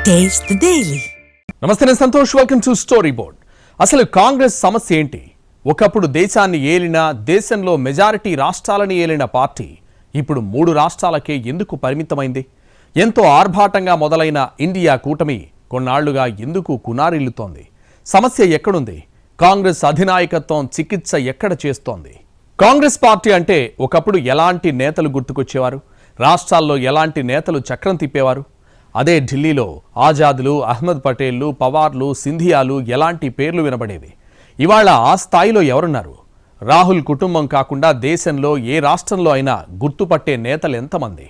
Taste the Daily. నమస్తే, నేను Santosh. Welcome to story board. అసలు కాంగ్రెస్ సమస్య ఏంటి? ఒకప్పుడు దేశాన్ని ఏలిన, దేశంలో మెజారిటీ రాష్ట్రాలని ఏలిన పార్టీ ఇప్పుడు 3 రాష్ట్రాలకే ఎందుకు పరిమితమైంది? ఎంతో ఆర్భాటంగా మొదలైన ఇండియా కూటమి కొన్నాళ్లుగా ఎందుకు కునారిల్లుతోంది? సమస్య ఎక్కడుంది? కాంగ్రెస్ అధినాయకత్వం చికిత్స ఎక్కడ చేస్తోంది? కాంగ్రెస్ పార్టీ అంటే ఒకప్పుడు ఎలాంటి నేతలు గుర్తుకొచ్చేవారు? రాష్ట్రాల్లో ఎలాంటి నేతలు చక్రం తిప్పేవారు? అదే ఢిల్లీలో ఆజాద్లు, అహ్మద్ పటేళ్లు, పవార్లు, సింధియాలు ఎలాంటి పేర్లు వినబడేవి? ఇవాళ ఆ స్థాయిలో ఎవరున్నారు? రాహుల్ కుటుంబం కాకుండా దేశంలో ఏ రాష్ట్రంలో అయినా గుర్తుపట్టే నేతలు ఎంతమంది?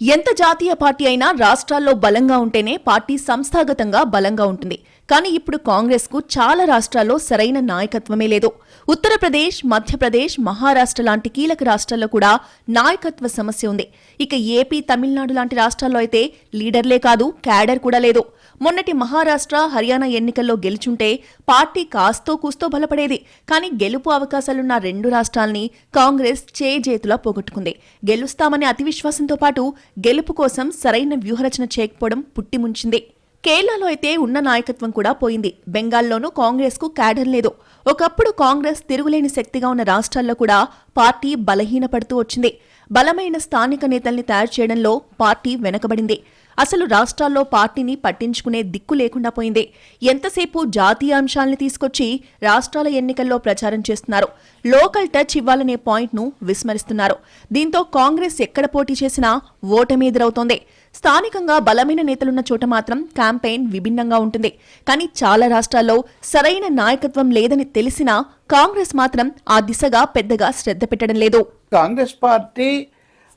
ఎంత జాతీయ పార్టీ అయినా రాష్ట్రాల్లో బలంగా ఉంటేనే పార్టీ సంస్థాగతంగా బలంగా ఉంటుంది. కానీ ఇప్పుడు కాంగ్రెస్ కు చాలా రాష్ట్రాల్లో సరైన నాయకత్వమే లేదు. ఉత్తరప్రదేశ్, మధ్యప్రదేశ్, మహారాష్ట్ర లాంటి కీలక రాష్ట్రాల్లో కూడా నాయకత్వ సమస్య ఉంది. ఇక ఏపీ, తమిళనాడు లాంటి రాష్ట్రాల్లో అయితే లీడర్లే కాదు, క్యాడర్ కూడా లేదు. మొన్నటి మహారాష్ట్ర, హర్యానా ఎన్నికల్లో గెలుచుంటే పార్టీ కాస్తో కూస్తో బలపడేది. కానీ గెలుపు అవకాశాలున్న 2 రాష్ట్రాల్ని కాంగ్రెస్ చేజేతులా పోగొట్టుకుంది. గెలుస్తామనే అతి విశ్వాసంతో పాటు గెలుపు కోసం సరైన వ్యూహరచన చేయకపోవడం పుట్టిముంచింది. కేరళలో అయితే ఉన్న నాయకత్వం కూడా పోయింది. బెంగాల్లోనూ కాంగ్రెస్ కు క్యాడర్ లేదు. ఒకప్పుడు కాంగ్రెస్ తిరుగులేని శక్తిగా ఉన్న రాష్ట్రాల్లో కూడా పార్టీ బలహీనపడుతూ వచ్చింది. బలమైన స్థానిక నేతల్ని తయారు చేయడంలో పార్టీ వెనకబడింది. అసలు రాష్ట్రాల్లో పార్టీని పట్టించుకునే దిక్కు లేకుండా పోయింది. ఎంతసేపు జాతీయ అంశాల్ని తీసుకొచ్చి రాష్ట్రాల ఎన్నికల్లో ప్రచారం చేస్తున్నారు. లోకల్ టచ్ ఇవ్వాలనే పాయింట్ను విస్మరిస్తున్నారు. దీంతో కాంగ్రెస్ ఎక్కడ పోటీ చేసినా ఓటమి ఎదురవుతోంది. స్థానికంగా బలమైన నేతలున్న చోట మాత్రం క్యాంపెయిన్ విభిన్నంగా ఉంటుంది. కానీ చాలా రాష్ట్రాల్లో సరైన నాయకత్వం లేదని తెలిసినా కాంగ్రెస్ మాత్రం ఆ దిశగా పెద్దగా శ్రద్ధ పెట్టడం లేదు. కాంగ్రెస్ పార్టీ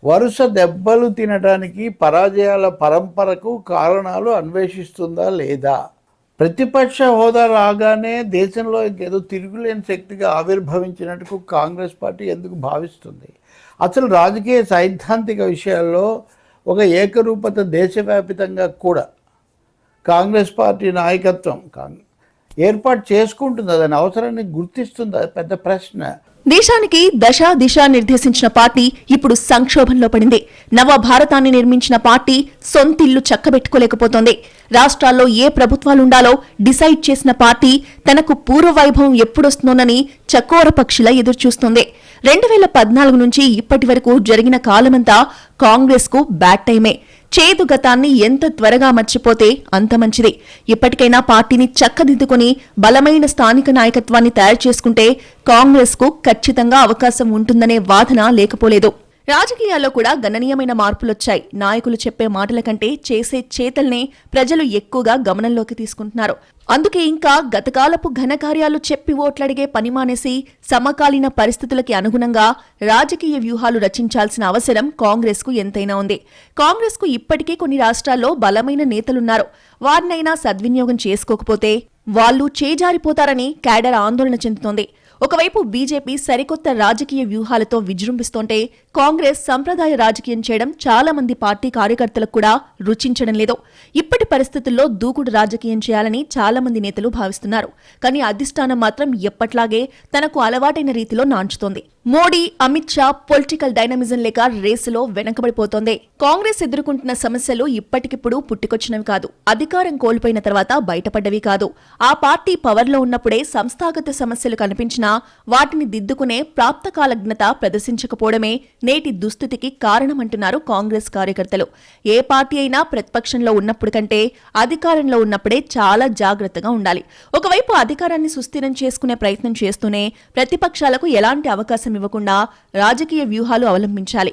వరుస దెబ్బలు తినడానికి, పరాజయాల పరంపరకు కారణాలు అన్వేషిస్తుందా లేదా? ప్రతిపక్ష హోదా రాగానే దేశంలో ఇంకేదో తిరుగులేని శక్తిగా ఆవిర్భవించినట్టు కాంగ్రెస్ పార్టీ ఎందుకు భావిస్తుంది? అసలు రాజకీయ సైద్ధాంతిక విషయాల్లో ఒక ఏకరూపత దేశవ్యాపితంగా కూడా కాంగ్రెస్ పార్టీ నాయకత్వం ఏర్పాటు చేసుకుంటుందా? దాని అవసరాన్ని గుర్తిస్తుందా? పెద్ద ప్రశ్న. దేశానికి దిశ నిర్దేశించిన పార్టీ ఇప్పుడు సంక్షోభంలో పడింది. నవ భారతాన్ని నిర్మించిన పార్టీ సొంతిల్లు చక్కబెట్టుకోలేకపోతోంది. రాష్ట్రాల్లో ఏ ప్రభుత్వాలుండాలో డిసైడ్ చేసిన పార్టీ తనకు పూర్వవైభవం ఎప్పుడొస్తుందోనని చకోర పక్షిలా ఎదురుచూస్తోంది. 2014 నుంచి ఇప్పటి వరకు జరిగిన కాలమంతా కాంగ్రెస్ కు బ్యాడ్ టైమే. చేదు గతాన్ని ఎంత త్వరగా మర్చిపోతే అంత మంచిది. ఇప్పటికైనా పార్టీని చక్కదిద్దుకుని బలమైన స్థానిక నాయకత్వాన్ని తయారు చేసుకుంటే కాంగ్రెస్ కు ఖచ్చితంగా అవకాశం ఉంటుందనే వాదన లేకపోలేదు. రాజకీయాల్లో కూడా గణనీయమైన మార్పులొచ్చాయి. నాయకులు చెప్పే మాటల కంటే చేసే చేతల్నే ప్రజలు ఎక్కువగా గమనంలోకి తీసుకుంటున్నారు. అందుకే ఇంకా గతకాలపు ఘనకార్యాలు చెప్పి ఓట్లడిగే పని మానేసి సమకాలీన పరిస్థితులకి అనుగుణంగా రాజకీయ వ్యూహాలు రచించాల్సిన అవసరం కాంగ్రెస్ కు ఎంతైనా ఉంది. కాంగ్రెస్ కు ఇప్పటికే కొన్ని రాష్ట్రాల్లో బలమైన నేతలున్నారు. వారినైనా సద్వినియోగం చేసుకోకపోతే వాళ్లు చేజారిపోతారని క్యాడర్ ఆందోళన చెందుతోంది. ఒకవైపు బీజేపీ సరికొత్త రాజకీయ వ్యూహాలతో విజృంభిస్తోంటే కాంగ్రెస్ సంప్రదాయ రాజకీయం చేయడం చాలా మంది పార్టీ కార్యకర్తలకు కూడా రుచించడం లేదు. ఇప్పటి పరిస్థితుల్లో దూకుడు రాజకీయం చేయాలని చాలా మంది నేతలు భావిస్తున్నారు. కానీ అధిష్టానం మాత్రం ఎప్పట్లాగే తనకు అలవాటైన రీతిలో నాంచుతోంది. మోడీ, అమిత్ షా పొలిటికల్ డైనమిజం లేక రేసులో వెనకబడిపోతోంది. కాంగ్రెస్ ఎదుర్కొంటున్న సమస్యలు ఇప్పటికిప్పుడు పుట్టుకొచ్చినవి కాదు, అధికారం కోల్పోయిన తర్వాత బయటపడ్డవి కాదు. ఆ పార్టీ పవర్లో ఉన్నప్పుడే సంస్థాగత సమస్యలు కనిపించినా వాటిని దిద్దుకునే ప్రాప్తకాలజ్ఞత ప్రదర్శించకపోవడమే నేటి దుస్థితికి కారణమంటున్నారు కాంగ్రెస్ కార్యకర్తలు. ఏ పార్టీ అయినా ప్రతిపక్షంలో ఉన్నప్పుడు కంటే అధికారంలో ఉన్నప్పుడే చాలా జాగ్రత్తగా ఉండాలి. ఒకవైపు అధికారాన్ని సుస్థిరం చేసుకునే ప్రయత్నం చేస్తూనే ప్రతిపక్షాలకు ఎలాంటి అవకాశం ఇవ్వకుండా రాజకీయ వ్యూహాలు అవలంబించాలి.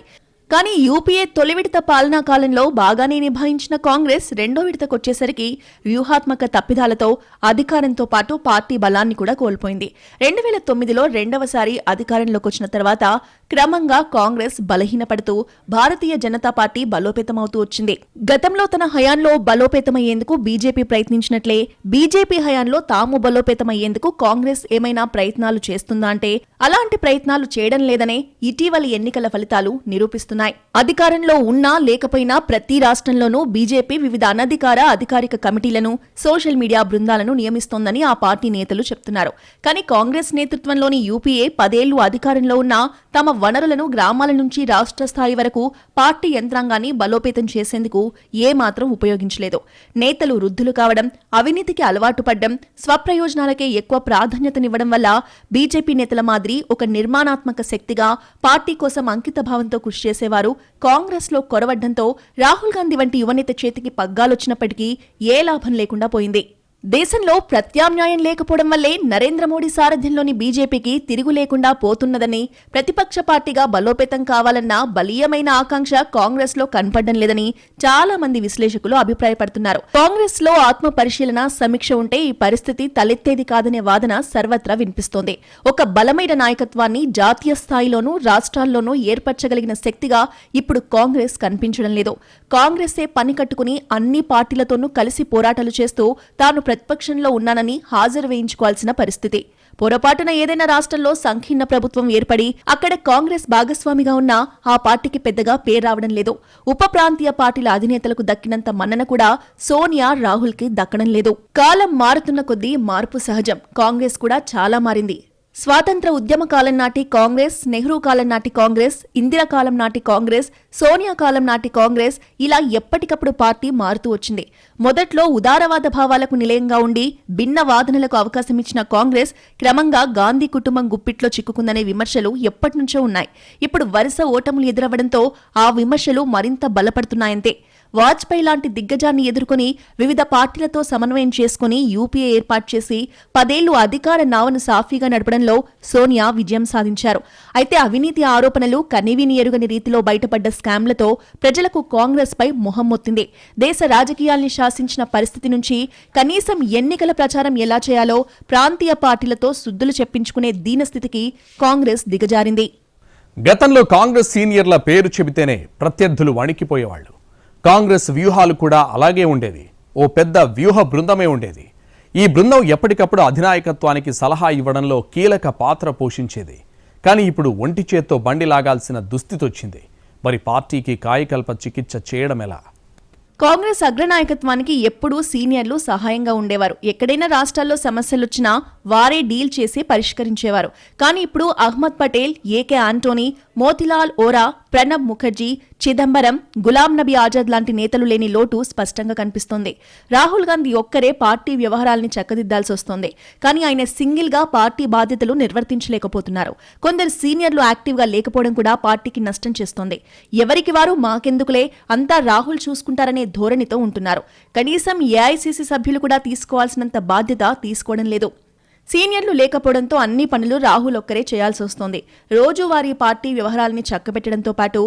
కానీ యూపీఏ తొలి విడత పాలనా కాలంలో బాగానే నిభాయించిన కాంగ్రెస్ రెండో విడతకొచ్చేసరికి వ్యూహాత్మక తప్పిదాలతో అధికారంతో పాటు పార్టీ బలాన్ని కూడా కోల్పోయింది. 2009లో రెండవసారి అధికారంలోకి వచ్చిన తర్వాత క్రమంగా కాంగ్రెస్ బలహీనపడుతూ భారతీయ జనతా పార్టీ బలోపేతమవుతూ వచ్చింది. గతంలో తన హయాంలో బలోపేతమయ్యేందుకు బీజేపీ ప్రయత్నించినట్లే బీజేపీ హయాంలో తాము బలోపేతమయ్యేందుకు కాంగ్రెస్ ఏమైనా ప్రయత్నాలు చేస్తుందా అంటే అలాంటి ప్రయత్నాలు చేయడం లేదనే ఇటీవలి ఎన్నికల ఫలితాలు నిరూపిస్తున్నాయి. వినిపిస్తున్నాయి. అధికారంలో ఉన్నా లేకపోయినా ప్రతి రాష్ట్రంలోనూ బీజేపీ వివిధ అనధికార అధికారిక కమిటీలను, సోషల్ మీడియా బృందాలను నియమిస్తోందని ఆ పార్టీ నేతలు చెప్తున్నారు. కానీ కాంగ్రెస్ నేతృత్వంలోని యూపీఏ 10 ఏళ్లు అధికారంలో ఉన్నా తమ వనరులను గ్రామాల నుంచి రాష్ట్ర స్థాయి వరకు పార్టీ యంత్రాంగాన్ని బలోపేతం చేసేందుకు ఏమాత్రం ఉపయోగించలేదు. నేతలు వృద్ధులు కావడం, అవినీతికి అలవాటు పడ్డం, స్వప్రయోజనాలకే ఎక్కువ ప్రాధాన్యతనివ్వడం వల్ల బీజేపీ నేతల మాదిరి ఒక నిర్మాణాత్మక శక్తిగా పార్టీ కోసం అంకితభావంతో కృషి చేసేవారు కాంగ్రెస్ లో కొరవడ్డంతో రాహుల్ గాంధీ వంటి యువనేత చేతికి పగ్గాలొచ్చినప్పటికీ ఏ లాభం లేకుండా పోయింది. దేశంలో ప్రత్యామ్నాయం లేకపోవడం వల్లే నరేంద్ర మోడీ సారథ్యంలోని బీజేపీకి తిరుగు లేకుండా పోతున్నదని, ప్రతిపక్ష పార్టీగా బలోపేతం కావాలన్న బలీయమైన ఆకాంక్ష కాంగ్రెస్ లో కనపడడం లేదని చాలా మంది విశ్లేషకులు అభిప్రాయపడుతున్నారు. కాంగ్రెస్ లో ఆత్మ పరిశీలన, సమీక్ష ఉంటే ఈ పరిస్థితి తలెత్తేది కాదనే వాదన సర్వత్రా వినిపిస్తోంది. ఒక బలమైన నాయకత్వాన్ని జాతీయ స్థాయిలోనూ రాష్ట్రాల్లోనూ ఏర్పరచగలిగిన శక్తిగా ఇప్పుడు కాంగ్రెస్ కనిపించడం లేదు. కాంగ్రెసే పని కట్టుకుని అన్ని పార్టీలతోనూ కలిసి పోరాటాలు చేస్తూ తాను ప్రతిపక్షంలో ఉన్నానని హాజరు వేయించుకోవాల్సిన పరిస్థితి. పొరపాటున ఏదైనా రాష్ట్రంలో సంకీర్ణ ప్రభుత్వం ఏర్పడి అక్కడ కాంగ్రెస్ భాగస్వామిగా ఉన్నా ఆ పార్టీకి పెద్దగా పేరు రావడం లేదు. ఉప ప్రాంతీయ పార్టీల అధినేతలకు దక్కినంత మన్నన కూడా సోనియా, రాహుల్ కి దక్కడం లేదు. కాలం మారుతున్న కొద్దీ మార్పు సహజం. కాంగ్రెస్ కూడా చాలా మారింది. స్వాతంత్ర ఉద్యమ కాలం నాటి కాంగ్రెస్, నెహ్రూ కాలం నాటి కాంగ్రెస్, ఇందిరా కాలం నాటి కాంగ్రెస్, సోనియా కాలం నాటి కాంగ్రెస్, ఇలా ఎప్పటికప్పుడు పార్టీ మారుతూ వచ్చింది. మొదట్లో ఉదారవాద భావాలకు నిలయంగా ఉండి భిన్న వాదనలకు అవకాశమిచ్చిన కాంగ్రెస్ క్రమంగా గాంధీ కుటుంబం గుప్పిట్లో చిక్కుకుందనే విమర్శలు ఎప్పటినుంచో ఉన్నాయి. ఇప్పుడు వరుస ఓటములు ఎదురవ్వడంతో ఆ విమర్శలు మరింత బలపడుతున్నాయంతే. వాజ్పేయి లాంటి దిగ్గజాన్ని ఎదుర్కొని వివిధ పార్టీలతో సమన్వయం చేసుకుని యూపీఏ ఏర్పాటు చేసి 10 ఏళ్లు అధికార నావను సాఫీగా నడపడంలో సోనియా విజయం సాధించారు. అయితే అవినీతి ఆరోపణలు, కనీవిని ఎరుగని రీతిలో బయటపడ్డ స్కామ్లతో ప్రజలకు కాంగ్రెస్ పై మొహం మొత్తింది. దేశ రాజకీయాల్ని శాసించిన పరిస్థితి నుంచి కనీసం ఎన్నికల ప్రచారం ఎలా చేయాలో ప్రాంతీయ పార్టీలతో సుద్దులు చెప్పించుకునే దీనస్థితికి కాంగ్రెస్ దిగజారింది. గతంలో కాంగ్రెస్ సీనియర్ల పేరు చెబితేనే ప్రత్యర్థులు వణికిపోయేవాళ్లు. కాంగ్రెస్ వ్యూహాలు కూడా అలాగే ఉండేవి. ఓ పెద్ద వ్యూహ బృందమే ఉండేది. ఈ బృందం ఎప్పటికప్పుడు అధినాయకత్వానికి సలహా ఇవ్వడంలో కీలక పాత్ర పోషించేది. కానీ ఇప్పుడు ఒంటి చేత్తో బండి లాగాల్సిన దుస్థితి వచ్చింది. మరి పార్టీకి కాయకల్ప చికిత్స చేయడం ఎలా? కాంగ్రెస్ అగ్రనాయకత్వానికి ఎప్పుడూ సీనియర్లు సహాయంగా ఉండేవారు. ఎక్కడైనా రాష్ట్రాల్లో సమస్యలొచ్చినా వారే డీల్ చేసి పరిష్కరించేవారు. కానీ ఇప్పుడు అహ్మద్ పటేల్, ఏకే ఆంటోనీ, మోతిలాల్ ఓరా, ప్రణబ్ ముఖర్జీ, చిదంబరం, గులాం నబీ ఆజాద్ లాంటి నేతలు లేని లోటు స్పష్టంగా కనిపిస్తోంది. రాహుల్ గాంధీ ఒక్కరే పార్టీ వ్యవహారాల్ని చక్కదిద్దాల్సి వస్తోంది. కానీ ఆయన సింగిల్ గా పార్టీ బాధ్యతలు నిర్వర్తించలేకపోతున్నారు. కొందరు సీనియర్లు యాక్టివ్గా లేకపోవడం కూడా పార్టీకి నష్టం చేస్తోంది. ఎవరికి వారు మాకెందుకులే, అంతా రాహుల్ చూసుకుంటారనే ధోరణితో ఉంటున్నారు. కనీసం ఏఐసీసీ సభ్యులు కూడా తీసుకోవాల్సినంత బాధ్యత తీసుకోవడం లేదు. సీనియర్లు లేకపోవడంతో అన్ని పనులు రాహుల్ ఒక్కరే చేయాల్సి వస్తోంది. రోజువారీ పార్టీ వ్యవహారాల్ని చక్కబెట్టడంతో పాటు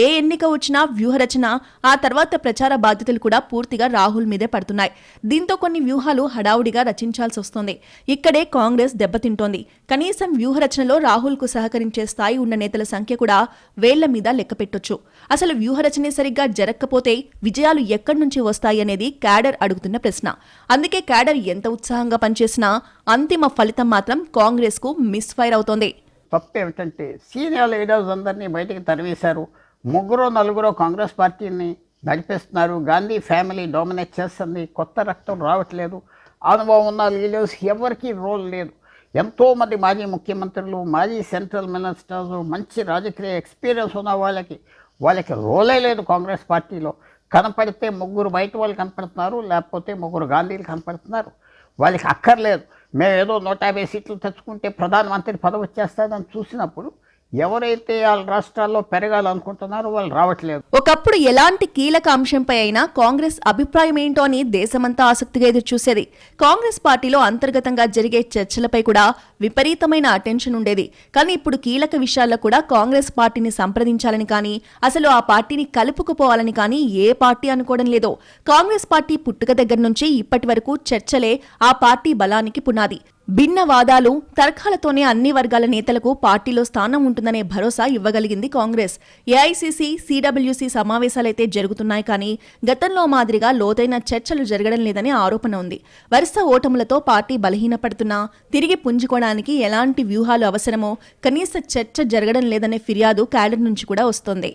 ఏ ఎన్నిక వచ్చినా వ్యూహరచన, ఆ తర్వాత ప్రచార బాధ్యతలు కూడా పూర్తిగా రాహుల్ మీదే పడుతున్నాయి. దీంతో కొన్ని వ్యూహాలు హడావుడిగా రచించాల్సి వస్తోంది. ఇక్కడే కాంగ్రెస్ దెబ్బతింటోంది. కనీసం వ్యూహరచనలో రాహుల్ కు సహకరించే స్థాయి ఉన్న నేతల సంఖ్య కూడా వేళ్ల మీద లెక్కపెట్టొచ్చు. అసలు వ్యూహరచనే సరిగ్గా జరగకపోతే విజయాలు ఎక్కడి నుంచి వస్తాయి అనేది క్యాడర్ అడుగుతున్న ప్రశ్న. అందుకే క్యాడర్ ఎంత ఉత్సాహంగా పనిచేసినా అంతిమ ఫలితం మాత్రం కాంగ్రెస్ కు మిస్ ఫైర్ అవుతోంది. తప్పు ఏమిటంటే సీనియర్ లీడర్స్ అందరినీ బయటికి తరివేశారు. 3-4 కాంగ్రెస్ పార్టీని నడిపిస్తున్నారు. గాంధీ ఫ్యామిలీ డామినేట్ చేస్తుంది. కొత్త రక్తం రావట్లేదు. అనుభవం ఉన్న లీడర్స్ ఎవరికీ రోల్ లేదు. ఎంతోమంది మాజీ ముఖ్యమంత్రులు, మాజీ సెంట్రల్ మినిస్టర్స్, మంచి రాజకీయ ఎక్స్పీరియన్స్ ఉన్న వాళ్ళకి రోలే లేదు కాంగ్రెస్ పార్టీలో. కనపడితే 3 బయట వాళ్ళు కనపడుతున్నారు, లేకపోతే 3 గాంధీలు కనపడుతున్నారు. వాళ్ళకి అక్కర్లేదు. మేము ఏదో 150 సీట్లు తెచ్చుకుంటే ప్రధానమంత్రి పదవి వచ్చేస్తుందని చూసినప్పుడు ఎవరైతే వాళ్ళ రాష్ట్రాల్లో పెరగాలనుకుంటున్నారో వాళ్ళు రావట్లేదు. ఒకప్పుడు ఎలాంటి కీలక అంశంపై అయినా కాంగ్రెస్ అభిప్రాయం ఏంటో అని దేశమంతా ఆసక్తిగా ఎదురుచూసేది. కాంగ్రెస్ పార్టీలో అంతర్గతంగా జరిగే చర్చలపై కూడా విపరీతమైన అటెన్షన్ ఉండేది. కానీ ఇప్పుడు కీలక విషయాల్లో కూడా కాంగ్రెస్ పార్టీని సంప్రదించాలని కానీ, అసలు ఆ పార్టీని కలుపుకుపోవాలని కానీ ఏ పార్టీ అనుకోవడం లేదు. కాంగ్రెస్ పార్టీ పుట్టుక దగ్గర నుంచి ఇప్పటి వరకు చర్చలే ఆ పార్టీ బలానికి పునాది. భిన్న వాదాలు, తర్కాలతోనే అన్ని వర్గాల నేతలకు పార్టీలో స్థానం ఉంటుందనే భరోసా ఇవ్వగలిగింది కాంగ్రెస్. ఏఐసీసీ, సిడబ్ల్యూసీ సమావేశాలైతే జరుగుతున్నాయి కానీ గతంలో మాదిరిగా లోతైన చర్చలు జరగడం లేదనే ఆరోపణ ఉంది. వరుస ఓటములతో పార్టీ బలహీనపడుతున్నా తిరిగి పుంజుకోవడానికి ఎలాంటి వ్యూహాలు అవసరమో కనీస చర్చ జరగడం లేదనే ఫిర్యాదు క్యాడర్ నుంచి కూడా వస్తోంది.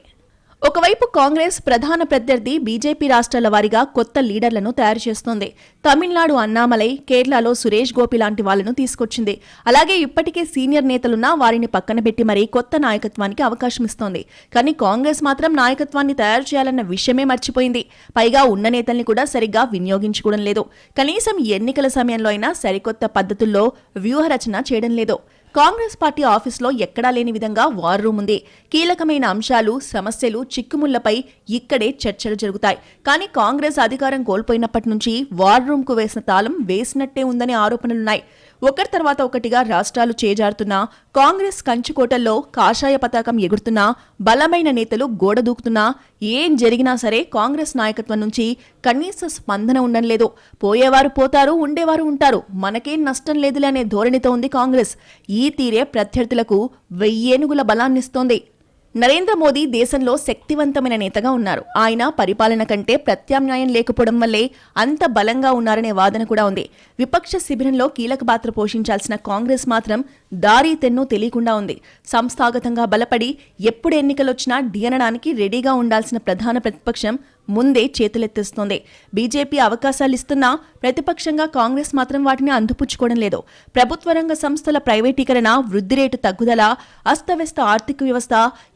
ఒకవైపు కాంగ్రెస్ ప్రధాన ప్రత్యర్థి బీజేపీ రాష్ట్రాల వారీగా కొత్త లీడర్లను తయారు చేస్తోంది. తమిళనాడు అన్నామలై, కేరళలో సురేష్ గోపి లాంటి వాళ్లను తీసుకొచ్చింది. అలాగే ఇప్పటికే సీనియర్ నేతలున్నా వారిని పక్కన పెట్టి మరీ కొత్త నాయకత్వానికి అవకాశం ఇస్తోంది. కానీ కాంగ్రెస్ మాత్రం నాయకత్వాన్ని తయారు చేయాలన్న విషయమే మర్చిపోయింది. పైగా ఉన్న నేతల్ని కూడా సరిగ్గా వినియోగించుకోవడం లేదు. కనీసం ఎన్నికల సమయంలో అయినా సరికొత్త పద్ధతుల్లో వ్యూహరచన చేయడం లేదు. కాంగ్రెస్ పార్టీ ఆఫీసులో ఎక్కడా లేని విధంగా వార్ రూమ్ ఉంది. కీలకమైన అంశాలు, సమస్యలు, చిక్కుముళ్లపై ఇక్కడే చర్చలు జరుగుతాయి. కానీ కాంగ్రెస్ అధికారం కోల్పోయినప్పటి నుంచి వార్ రూమ్ కు వేసిన తాళం వేసినట్టే ఉందనే ఆరోపణలున్నాయి. ఒకరి తర్వాత ఒకటిగా రాష్ట్రాలు చేజారుతున్నా, కాంగ్రెస్ కంచుకోటల్లో కాషాయ పతాకం ఎగురుతున్నా, బలమైన నేతలు గోడ దూకుతున్నా, ఏం జరిగినా సరే కాంగ్రెస్ నాయకత్వం నుంచి కనీస స్పందన ఉండడం లేదు. పోయేవారు పోతారు, ఉండేవారు ఉంటారు, మనకేం నష్టం లేదులే అనే ధోరణితో ఉంది కాంగ్రెస్. ఈ తీరే ప్రత్యర్థులకు 1000 ఏనుగుల బలాన్నిస్తోంది. నరేంద్ర మోదీ దేశంలో శక్తివంతమైన నేతగా ఉన్నారు. ఆయన పరిపాలన కంటే ప్రత్యామ్నాయం లేకపోవడం వల్లే అంత బలంగా ఉన్నారనే వాదన కూడా ఉంది. విపక్ష శిబిరంలో కీలక పాత్ర పోషించాల్సిన కాంగ్రెస్ మాత్రం దారి తెన్ను తెలియకుండా ఉంది. సంస్థాగతంగా బలపడి ఎప్పుడు ఎన్నికలొచ్చినా ఢీనడానికి రెడీగా ఉండాల్సిన ప్రధాన ప్రతిపక్షం ముందే చేతులెత్తేస్తోంది. బీజేపీ అవకాశాలిస్తున్నా ప్రతిపక్షంగా కాంగ్రెస్ మాత్రం వాటిని అందిపుచ్చుకోవడం లేదు. ప్రభుత్వ రంగ సంస్థల ప్రైవేటీకరణ, వృద్ధి రేటు తగ్గుదల, అస్తవ్యస్త ఆర్థిక వ్యవస్థ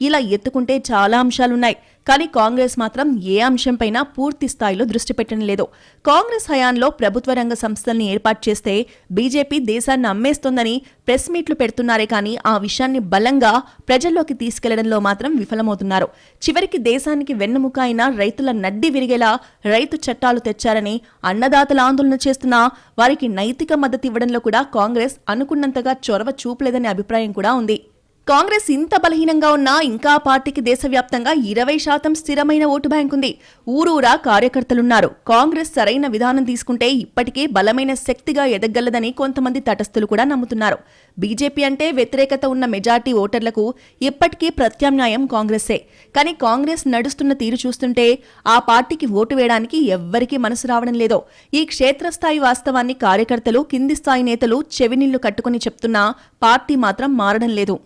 ఇలా ఎత్తుకుంటే చాలా అంశాలున్నాయి. కానీ కాంగ్రెస్ మాత్రం ఏ అంశంపైనా పూర్తి స్థాయిలో దృష్టి పెట్టడం లేదు. కాంగ్రెస్ హయాంలో ప్రభుత్వ రంగ సంస్థల్ని ఏర్పాటు చేస్తే బీజేపీ దేశాన్ని అమ్మేస్తోందని ప్రెస్ మీట్లు పెడుతున్నారే కానీ ఆ విషయాన్ని బలంగా ప్రజల్లోకి తీసుకెళ్లడంలో మాత్రం విఫలమవుతున్నారు. చివరికి దేశానికి వెన్నెముక అయిన రైతుల నడ్డి విరిగేలా రైతు చట్టాలు తెచ్చారని అన్నదాతల ఆందోళన చేస్తున్నా వారికి నైతిక మద్దతు ఇవ్వడంలో కూడా కాంగ్రెస్ అనుకున్నంతగా చొరవ చూపలేదనే అభిప్రాయం కూడా ఉంది. కాంగ్రెస్ ఇంత బలహీనంగా ఉన్నా ఇంకా ఆ పార్టీకి దేశవ్యాప్తంగా 20% స్థిరమైన ఓటు బ్యాంక్ ఉంది. ఊరూరా కార్యకర్తలున్నారు. కాంగ్రెస్ సరైన విధానం తీసుకుంటే ఇప్పటికే బలమైన శక్తిగా ఎదగలదని కొంతమంది తటస్థులు కూడా నమ్ముతున్నారు. బీజేపీ అంటే వ్యతిరేకత ఉన్న మెజార్టీ ఓటర్లకు ఇప్పటికీ ప్రత్యామ్నాయం కాంగ్రెసే. కానీ కాంగ్రెస్ నడుస్తున్న తీరు చూస్తుంటే ఆ పార్టీకి ఓటు వేయడానికి ఎవ్వరికీ మనసు రావడం లేదో. ఈ క్షేత్రస్థాయి వాస్తవాన్ని కార్యకర్తలు, కింది స్థాయి నేతలు చెవినీళ్లు కట్టుకుని చెప్తున్నా పార్టీ మాత్రం మారడం లేదు.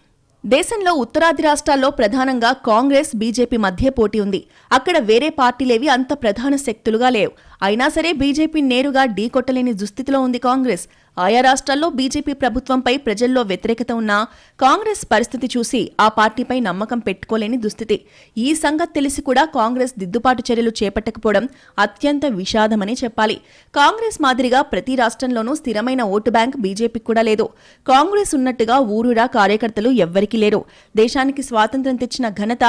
దేశంలో ఉత్తరాది రాష్ట్రాల్లో ప్రధానంగా కాంగ్రెస్, బీజేపీ మధ్య పోటీ ఉంది. అక్కడ వేరే పార్టీలేవి అంత ప్రధాన శక్తులుగా లేవు. అయినా సరే బీజేపీ నేరుగా ఢీకొట్టలేని దుస్థితిలో ఉంది కాంగ్రెస్. ఆయా రాష్ట్రాల్లో బీజేపీ ప్రభుత్వంపై ప్రజల్లో వ్యతిరేకత ఉన్నా కాంగ్రెస్ పరిస్థితి చూసి ఆ పార్టీపై నమ్మకం పెట్టుకోలేని దుస్థితి. ఈ సంగతి తెలిసి కూడా కాంగ్రెస్ దిద్దుబాటు చర్యలు చేపట్టకపోవడం అత్యంత విషాదమని చెప్పాలి. కాంగ్రెస్ మాదిరిగా ప్రతి రాష్ట్రంలోనూ స్థిరమైన ఓటు బ్యాంక్ బీజేపీకి కూడా లేదు. కాంగ్రెస్ ఉన్నట్టుగా ఊరూరా కార్యకర్తలు ఎవ్వరికీ లేరు. దేశానికి స్వాతంత్ర్యం తెచ్చిన ఘనత,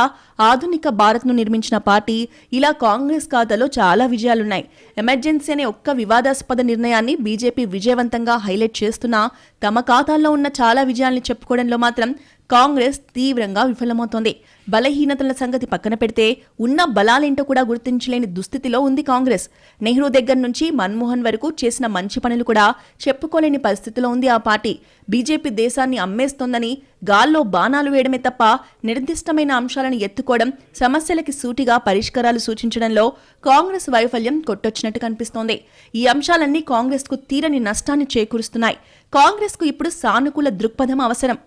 ఆధునిక భారత్ను నిర్మించిన పార్టీ, ఇలా కాంగ్రెస్ ఖాతాలో చాలా విజయాలున్నాయి. ఎమర్జెన్సీ అనే ఒక్క వివాదాస్పద నిర్ణయాన్ని బీజేపీ విజయవంతంగా హైలైట్ చేస్తున్నా తమ ఖాతాల్లో ఉన్న చాలా విజయాల్ని చెప్పుకోవడంలో మాత్రం కాంగ్రెస్ తీవ్రంగా విఫలమవుతోంది. బలహీనతల సంగతి పక్కన పెడితే ఉన్న బలాలేంటో కూడా గుర్తించలేని దుస్థితిలో ఉంది కాంగ్రెస్. నెహ్రూ దగ్గర నుంచి మన్మోహన్ వరకు చేసిన మంచి పనులు కూడా చెప్పుకోలేని పరిస్థితిలో ఉంది ఆ పార్టీ. బీజేపీ దేశాన్ని అమ్మేస్తోందని గాల్లో బాణాలు వేయడమే తప్ప నిర్దిష్టమైన అంశాలను ఎత్తుకోవడం, సమస్యలకి సూటిగా పరిష్కారాలు సూచించడంలో కాంగ్రెస్ వైఫల్యం కొట్టొచ్చినట్టు కనిపిస్తోంది. ఈ అంశాలన్నీ కాంగ్రెస్కు తీరని నష్టాన్ని చేకూరుస్తున్నాయి. కాంగ్రెస్కు ఇప్పుడు సానుకూల దృక్పథం అవసరం.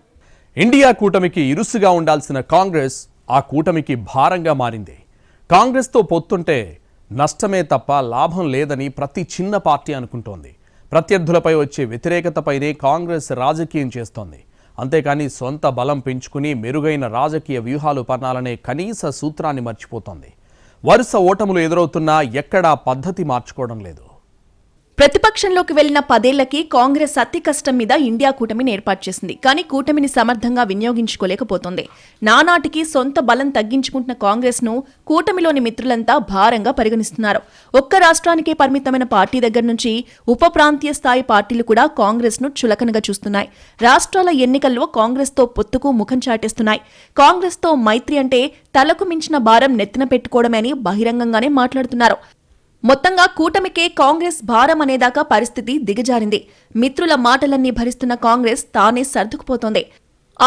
ఇండియా కూటమికి ఇరుసుగా ఉండాల్సిన కాంగ్రెస్ ఆ కూటమికి భారంగా మారింది. కాంగ్రెస్తో పొత్తుంటే నష్టమే తప్ప లాభం లేదని ప్రతి చిన్న పార్టీ అనుకుంటోంది. ప్రత్యర్థులపై వచ్చే వ్యతిరేకతపైనే కాంగ్రెస్ రాజకీయం చేస్తోంది. అంతేకాని సొంత బలం పెంచుకుని మెరుగైన రాజకీయ వ్యూహాలు పన్నాలనే కనీస సూత్రాన్ని మర్చిపోతోంది. వరుస ఓటములు ఎదురవుతున్నా ఎక్కడా పద్ధతి మార్చుకోవడం లేదు. ప్రతిపక్షంలోకి వెళ్లిన 10 ఏళ్లకి కాంగ్రెస్ అతి కష్టం మీద ఇండియా కూటమిని ఏర్పాటు చేసింది. కానీ కూటమిని సమర్థంగా వినియోగించుకోలేకపోతోంది. నానాటికి సొంత బలం తగ్గించుకుంటున్న కాంగ్రెస్ ను కూటమిలోని మిత్రులంతా భారంగా పరిగణిస్తున్నారు. ఒక్క రాష్ట్రానికే పరిమితమైన పార్టీ దగ్గర నుంచి ఉప ప్రాంతీయ స్థాయి పార్టీలు కూడా కాంగ్రెస్ ను చులకనగా చూస్తున్నాయి. రాష్ట్రాల ఎన్నికల్లో కాంగ్రెస్ తో పొత్తుకు ముఖం చాటేస్తున్నాయి. కాంగ్రెస్ తో మైత్రి అంటే తలకు మించిన భారం నెత్తిన పెట్టుకోవడమే అని బహిరంగంగానే మాట్లాడుతున్నారు. మొత్తంగా కూటమికే కాంగ్రెస్ భారం అనేదాకా పరిస్థితి దిగజారింది. మిత్రుల మాటలన్నీ భరిస్తున్న కాంగ్రెస్ తానే సర్దుకుపోతోంది.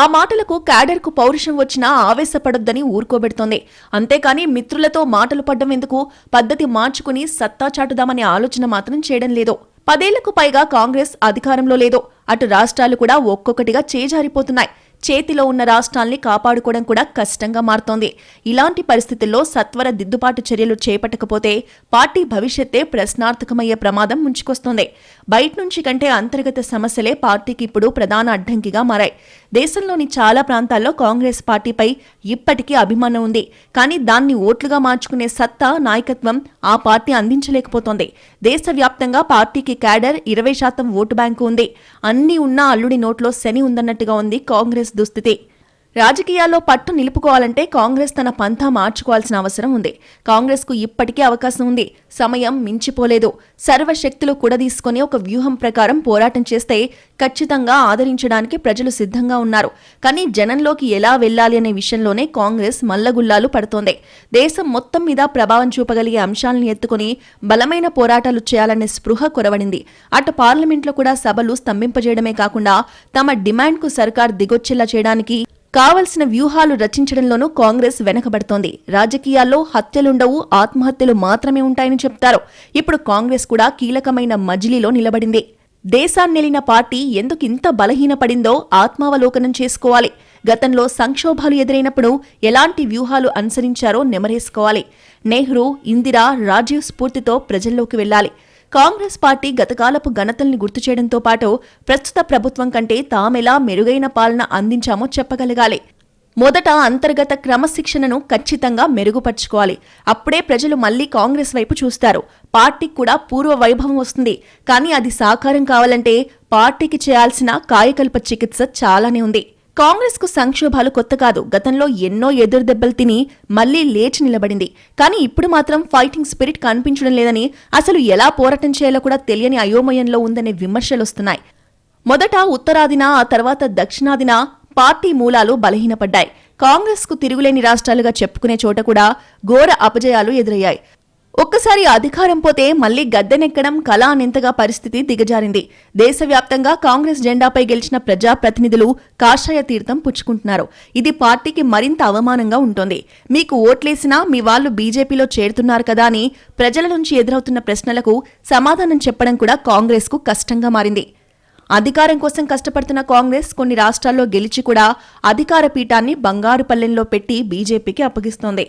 ఆ మాటలకు క్యాడర్కు పౌరుషం వచ్చినా ఆవేశపడొద్దని ఊరుకోబెడుతోంది. అంతేకాని మిత్రులతో మాటలు పడ్డం ఎందుకు, పద్ధతి మార్చుకుని సత్తా చాటుదామనే ఆలోచన మాత్రం చేయడం లేదు. 10 ఏళ్లకు పైగా కాంగ్రెస్ అధికారంలో లేదు. అటు రాష్ట్రాలు కూడా ఒక్కొక్కటిగా చేజారిపోతున్నాయి. చేతిలో ఉన్న రాష్ట్రాల్ని కాపాడుకోవడం కూడా కష్టంగా మారుతోంది. ఇలాంటి పరిస్థితుల్లో సత్వర దిద్దుబాటు చర్యలు చేపట్టకపోతే పార్టీ భవిష్యత్తే ప్రశ్నార్థకమయ్యే ప్రమాదం ముంచుకొస్తోంది. బయట నుంచి కంటే అంతర్గత సమస్యలే పార్టీకి ఇప్పుడు ప్రధాన అడ్డంకిగా మారాయి. దేశంలోని చాలా ప్రాంతాల్లో కాంగ్రెస్ పార్టీపై ఇప్పటికీ అభిమానం ఉంది. కానీ దాన్ని ఓట్లుగా మార్చుకునే సత్తా, నాయకత్వం ఆ పార్టీ అందించలేకపోతోంది. దేశవ్యాప్తంగా పార్టీకి క్యాడర్ 20% ఓటు బ్యాంకు ఉంది. అన్నీ ఉన్నా అల్లుడి నోట్లో శని ఉందన్నట్టుగా ఉంది కాంగ్రెస్ దుస్థితి. రాజకీయాల్లో పట్టు నిలుపుకోవాలంటే కాంగ్రెస్ తన పంథా మార్చుకోవాల్సిన అవసరం ఉంది. కాంగ్రెస్కు ఇప్పటికే అవకాశం ఉంది. సమయం మించిపోలేదు. సర్వశక్తులు కూడదీసుకుని ఒక వ్యూహం ప్రకారం పోరాటం చేస్తే ఖచ్చితంగా ఆదరించడానికి ప్రజలు సిద్ధంగా ఉన్నారు. కానీ జనంలోకి ఎలా వెళ్లాలి అనే విషయంలోనే కాంగ్రెస్ మల్లగుల్లాలు పడుతోంది. దేశం మొత్తం మీద ప్రభావం చూపగలిగే అంశాలను ఎత్తుకుని బలమైన పోరాటాలు చేయాలనే స్పృహ కొరవడింది. అటు పార్లమెంట్లో కూడా సభలు స్తంభింపజేయడమే కాకుండా తమ డిమాండ్కు సర్కార్ దిగొచ్చేలా చేయడానికి కావలసిన వ్యూహాలు రచించడంలోనూ కాంగ్రెస్ వెనకబడుతోంది. రాజకీయాల్లో హత్యలుండవు, ఆత్మహత్యలు మాత్రమే ఉంటాయని చెప్తారు. ఇప్పుడు కాంగ్రెస్ కూడా కీలకమైన మజిలీలో నిలబడింది. దేశాన్నేలిన పార్టీ ఎందుకు ఇంత బలహీనపడిందో ఆత్మావలోకనం చేసుకోవాలి. గతంలో సంక్షోభాలు ఎదురైనప్పుడు ఎలాంటి వ్యూహాలు అనుసరించారో నెమరేసుకోవాలి. నెహ్రూ, ఇందిరా, రాజీవ్ స్ఫూర్తితో ప్రజల్లోకి వెళ్లాలి. కాంగ్రెస్ పార్టీ గతకాలపు ఘనతల్ని గుర్తు చేయడంతో పాటు ప్రస్తుత ప్రభుత్వం కంటే తామెలా మెరుగైన పాలన అందించామో చెప్పగలగాలి. మొదట అంతర్గత క్రమశిక్షణను ఖచ్చితంగా మెరుగుపర్చుకోవాలి. అప్పుడే ప్రజలు మళ్లీ కాంగ్రెస్ వైపు చూస్తారు. పార్టీకి కూడా పూర్వ వైభవం వస్తుంది. కానీ అది సాకారం కావాలంటే పార్టీకి చేయాల్సిన కాయకల్ప చికిత్స చాలానే ఉంది. కాంగ్రెస్ కు సంక్షోభాలు కొత్త కాదు. గతంలో ఎన్నో ఎదురుదెబ్బలు తిని మళ్లీ లేచి నిలబడింది. కానీ ఇప్పుడు మాత్రం ఫైటింగ్ స్పిరిట్ కనిపించడం లేదని, అసలు ఎలా పోరాటం చేయాలో కూడా తెలియని అయోమయంలో ఉందనే విమర్శలొస్తున్నాయి. మొదట ఉత్తరాదిన, ఆ తర్వాత దక్షిణాదిన పార్టీ మూలాలు బలహీనపడ్డాయి. కాంగ్రెస్ కు తిరుగులేని రాష్ట్రాలుగా చెప్పుకునే చోట కూడా ఘోర అపజయాలు ఎదురయ్యాయి. ఒక్కసారి అధికారం పోతే మళ్లీ గద్దెనెక్కడం కళ అనేంతగా పరిస్థితి దిగజారింది. దేశవ్యాప్తంగా కాంగ్రెస్ జెండాపై గెలిచిన ప్రజాప్రతినిధులు కాషాయ తీర్థం పుచ్చుకుంటున్నారు. ఇది పార్టీకి మరింత అవమానంగా ఉంటోంది. మీకు ఓట్లేసినా మీ వాళ్లు బీజేపీలో చేరుతున్నారు కదా అని ప్రజల నుంచి ఎదురవుతున్న ప్రశ్నలకు సమాధానం చెప్పడం కూడా కాంగ్రెస్ కు కష్టంగా మారింది. అధికారం కోసం కష్టపడుతున్న కాంగ్రెస్ కొన్ని రాష్ట్రాల్లో గెలిచి కూడా అధికార పీఠాన్ని బంగారు పల్లెంలో పెట్టి బీజేపీకి అప్పగిస్తోంది.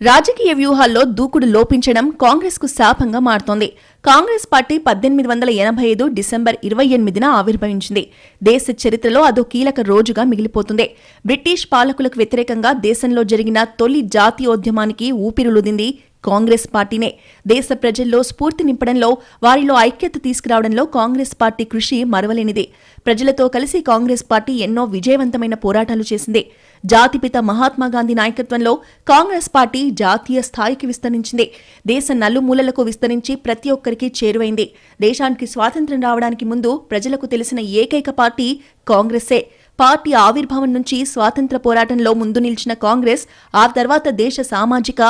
రాజకీయ వ్యూహాల్లో దూకుడు లోపించడం కాంగ్రెస్ కు శాపంగా మారుతోంది. కాంగ్రెస్ పార్టీ 1885 డిసెంబర్ 28న ఆవిర్భవించింది. దేశ చరిత్రలో అదో కీలక రోజుగా మిగిలిపోతుంది. బ్రిటిష్ పాలకులకు వ్యతిరేకంగా దేశంలో జరిగిన తొలి జాతీయోద్యమానికి ఊపిరులుదింది కాంగ్రెస్ పార్టీనే. దేశ ప్రజల్లో స్ఫూర్తి నింపడంలో, వారిలో ఐక్యత తీసుకురావడంలో కాంగ్రెస్ పార్టీ కృషి మరవలేనిది. ప్రజలతో కలిసి కాంగ్రెస్ పార్టీ ఎన్నో విజయవంతమైన పోరాటాలు చేసింది. జాతిపిత మహాత్మాగాంధీ నాయకత్వంలో కాంగ్రెస్ పార్టీ జాతీయ స్థాయికి విస్తరించింది. దేశ నలుమూలలకు విస్తరించి ప్రతి ఒక్కరికి చేరువైంది. దేశానికి స్వాతంత్ర్యం రావడానికి ముందు ప్రజలకు తెలిసిన ఏకైక పార్టీ కాంగ్రెసే. పార్టీ ఆవిర్భావం నుంచి స్వాతంత్ర పోరాటంలో ముందు నిలిచిన కాంగ్రెస్ ఆ తర్వాత దేశ సామాజిక,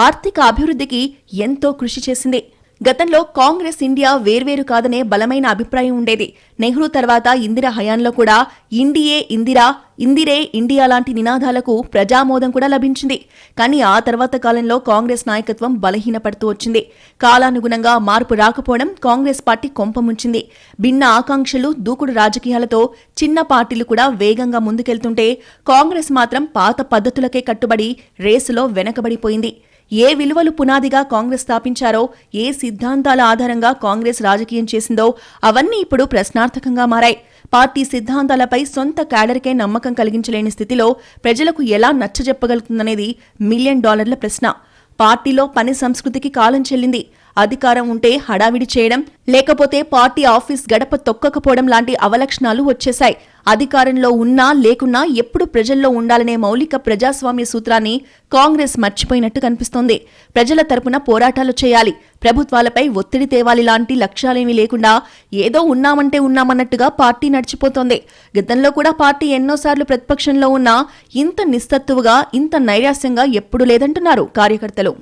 ఆర్థిక అభివృద్ధికి ఎంతో కృషి చేసింది. గతంలో కాంగ్రెస్, ఇండియా వేర్వేరు కాదనే బలమైన అభిప్రాయం ఉండేది. నెహ్రూ తర్వాత ఇందిరా హయాంలో కూడా ఇండియే ఇందిరా, ఇందిరే ఇండియా లాంటి నినాదాలకు ప్రజామోదం కూడా లభించింది. కానీ ఆ తర్వాత కాలంలో కాంగ్రెస్ నాయకత్వం బలహీనపడుతూ వచ్చింది. కాలానుగుణంగా మార్పు రాకపోవడం కాంగ్రెస్ పార్టీ కొంపముంచింది. భిన్న ఆకాంక్షలు, దూకుడు రాజకీయాలతో చిన్న పార్టీలు కూడా వేగంగా ముందుకెళ్తుంటే కాంగ్రెస్ మాత్రం పాత పద్ధతులకే కట్టుబడి రేసులో వెనకబడిపోయింది. ఏ విలువలు పునాదిగా కాంగ్రెస్ స్థాపించారో, ఏ సిద్ధాంతాల ఆధారంగా కాంగ్రెస్ రాజకీయం చేసిందో అవన్నీ ఇప్పుడు ప్రశ్నార్థకంగా మారాయి. పార్టీ సిద్ధాంతాలపై సొంత క్యాడర్కే నమ్మకం కలిగించలేని స్థితిలో ప్రజలకు ఎలా నచ్చజెప్పగలుగుతుందనేది $1 మిలియన్ ప్రశ్న. పార్టీలో పని సంస్కృతికి కాలం చెల్లింది. అధికారం ఉంటే హడావిడి చేయడం, లేకపోతే పార్టీ ఆఫీస్ గడప తొక్కకపోవడం లాంటి అవలక్షణాలు వచ్చేశాయి. అధికారంలో ఉన్నా లేకున్నా ఎప్పుడు ప్రజల్లో ఉండాలనే మౌలిక ప్రజాస్వామ్య సూత్రాన్ని కాంగ్రెస్ మర్చిపోయినట్టు కనిపిస్తోంది. ప్రజల తరపున పోరాటాలు చేయాలి, ప్రభుత్వాలపై ఒత్తిడి తేవాలి లాంటి లక్ష్యాలేమీ లేకుండా ఏదో ఉన్నామంటే ఉన్నామన్నట్టుగా పార్టీ నడిచిపోతోంది. గతంలో కూడా పార్టీ ఎన్నోసార్లు ప్రతిపక్షంలో ఉన్నా ఇంత నిస్సత్తువుగా, ఇంత నైరాస్యంగా ఎప్పుడూ లేదంటున్నారు కార్యకర్తలు.